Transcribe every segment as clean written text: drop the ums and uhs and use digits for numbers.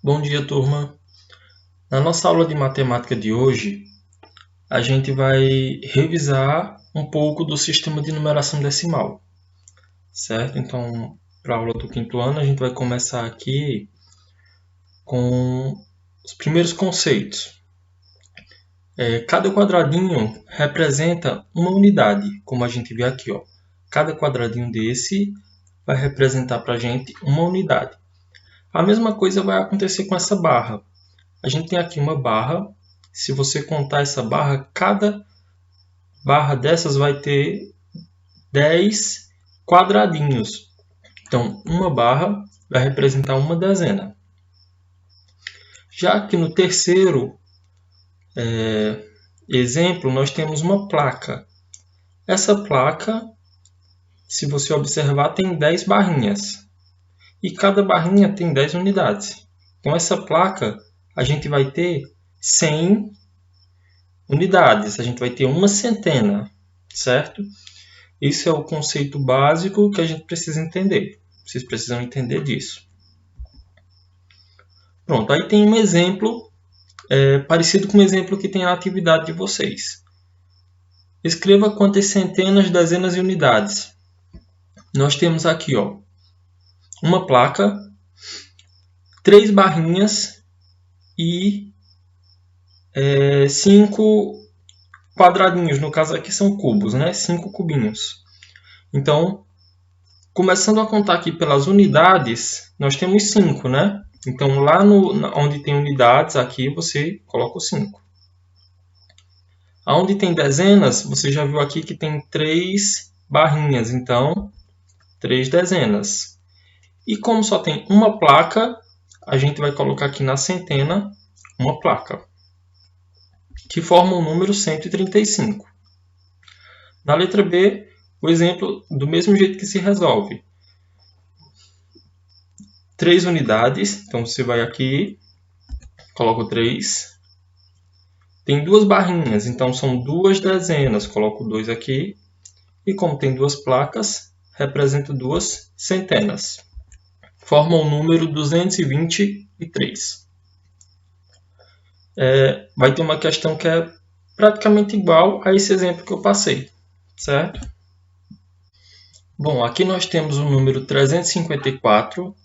Bom dia, turma! Na nossa aula de matemática de hoje, a gente vai revisar um pouco do sistema de numeração decimal, certo? Então, para a aula do quinto ano, a gente vai começar aqui com os primeiros conceitos. Cada quadradinho representa uma unidade, como a gente vê aqui, ó. Cada quadradinho desse vai representar para a gente uma unidade. A mesma coisa vai acontecer com essa barra. A gente tem aqui uma barra. Se você contar essa barra, cada barra dessas vai ter 10 quadradinhos. Então, uma barra vai representar uma dezena. Já aqui no terceiro exemplo, nós temos uma placa. Essa placa, se você observar, tem 10 barrinhas. E cada barrinha tem 10 unidades. Então, essa placa, a gente vai ter 100 unidades. A gente vai ter uma centena, certo? Isso é o conceito básico que a gente precisa entender. Vocês precisam entender disso. Pronto, aí tem um exemplo parecido com o exemplo que tem na atividade de vocês. Escreva quantas centenas, dezenas e unidades. Nós temos aqui, ó, uma placa, 3 barrinhas e 5 quadradinhos. No caso aqui são cubos, né? 5 cubinhos. Então, começando a contar aqui pelas unidades, nós temos 5, né? Então, lá onde tem unidades, aqui você coloca o 5. Onde tem dezenas, você já viu aqui que tem 3 barrinhas. Então, 3 dezenas. E como só tem uma placa, a gente vai colocar aqui na centena uma placa, que forma o número 135. Na letra B, o exemplo do mesmo jeito que se resolve. 3 unidades, então você vai aqui, coloca o 3. Tem 2 barrinhas, então são 2 dezenas, coloco o 2 aqui. E como tem 2 placas, representa 2 centenas. Forma o número 223. Vai ter uma questão que é praticamente igual a esse exemplo que eu passei, certo? Bom, aqui nós temos o número 354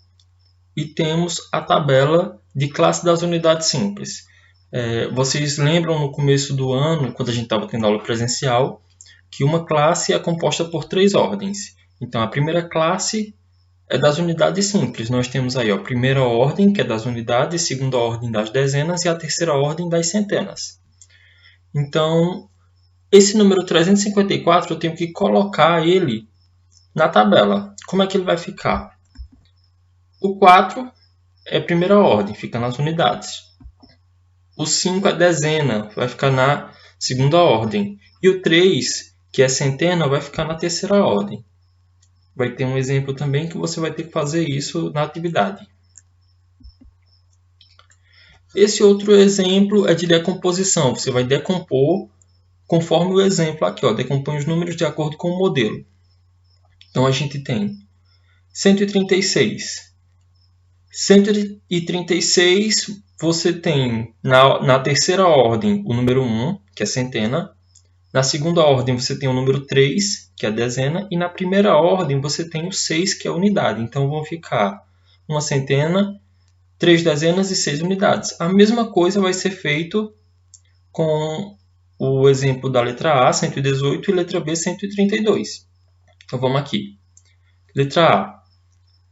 e temos a tabela de classe das unidades simples. Vocês lembram no começo do ano, quando a gente estava tendo aula presencial, que uma classe é composta por 3 ordens. Então, a primeira classe é das unidades simples. Nós temos aí a primeira ordem, que é das unidades, a segunda ordem das dezenas e a terceira ordem das centenas. Então, esse número 354 eu tenho que colocar ele na tabela. Como é que ele vai ficar? O 4 é a primeira ordem, fica nas unidades. O 5 é dezena, vai ficar na segunda ordem. E o 3, que é centena, vai ficar na terceira ordem. Vai ter um exemplo também que você vai ter que fazer isso na atividade. Esse outro exemplo é de decomposição. Você vai decompor conforme o exemplo aqui, ó, decompõe os números de acordo com o modelo. Então, a gente tem 136. 136, você tem na terceira ordem o número 1, que é centena. Na segunda ordem você tem o número 3, que é dezena. E na primeira ordem você tem o 6, que é unidade. Então, vão ficar uma centena, 3 dezenas e 6 unidades. A mesma coisa vai ser feito com o exemplo da letra A, 118, e letra B, 132. Então, vamos aqui. Letra A.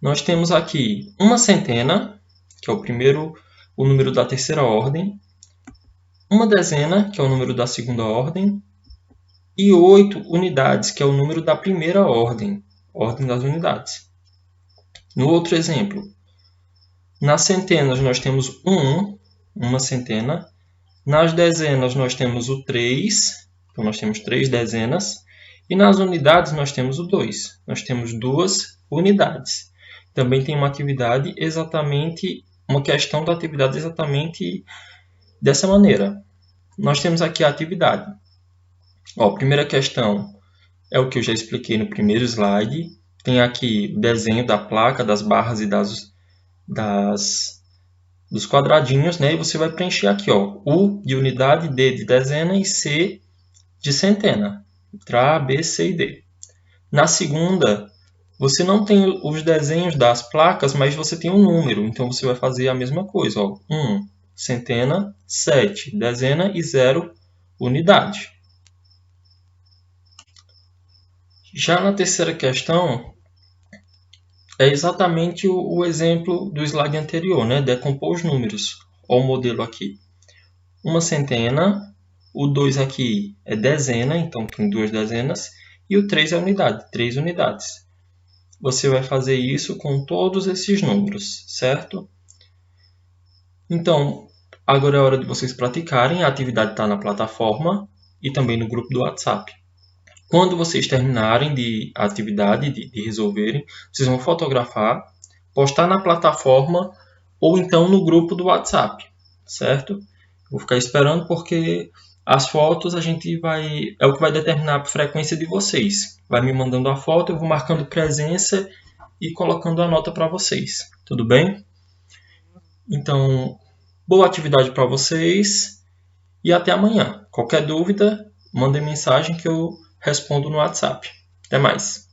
Nós temos aqui uma centena, que é o número da terceira ordem, uma dezena, que é o número da segunda ordem, e 8 unidades, que é o número da primeira ordem, ordem das unidades. No outro exemplo, nas centenas nós temos o 1, uma centena. Nas dezenas nós temos o 3, então nós temos 3 dezenas. E nas unidades nós temos o 2, nós temos 2 unidades. Também tem uma questão da atividade exatamente dessa maneira. Nós temos aqui a atividade. Ó, a primeira questão é o que eu já expliquei no primeiro slide. Tem aqui o desenho da placa, das barras e dos quadradinhos, né? E você vai preencher aqui, ó, U de unidade, D de dezena e C de centena. Letra A, B, C e D. Na segunda, você não tem os desenhos das placas, mas você tem um número. Então, você vai fazer a mesma coisa. Ó, 1, centena, 7, dezena e 0, unidade. Já na terceira questão, é exatamente o exemplo do slide anterior, né? Decompor os números. Olha o modelo aqui. Uma centena, o 2 aqui é dezena, então tem 2 dezenas, e o 3 é unidade, 3 unidades. Você vai fazer isso com todos esses números, certo? Então, agora é hora de vocês praticarem. A atividade está na plataforma e também no grupo do WhatsApp. Quando vocês terminarem a atividade, de resolverem, vocês vão fotografar, postar na plataforma ou então no grupo do WhatsApp, certo? Vou ficar esperando porque as fotos é o que vai determinar a frequência de vocês. Vai me mandando a foto, eu vou marcando presença e colocando a nota para vocês. Tudo bem? Então, boa atividade para vocês e até amanhã. Qualquer dúvida, mandem mensagem que eu respondo no WhatsApp. Até mais!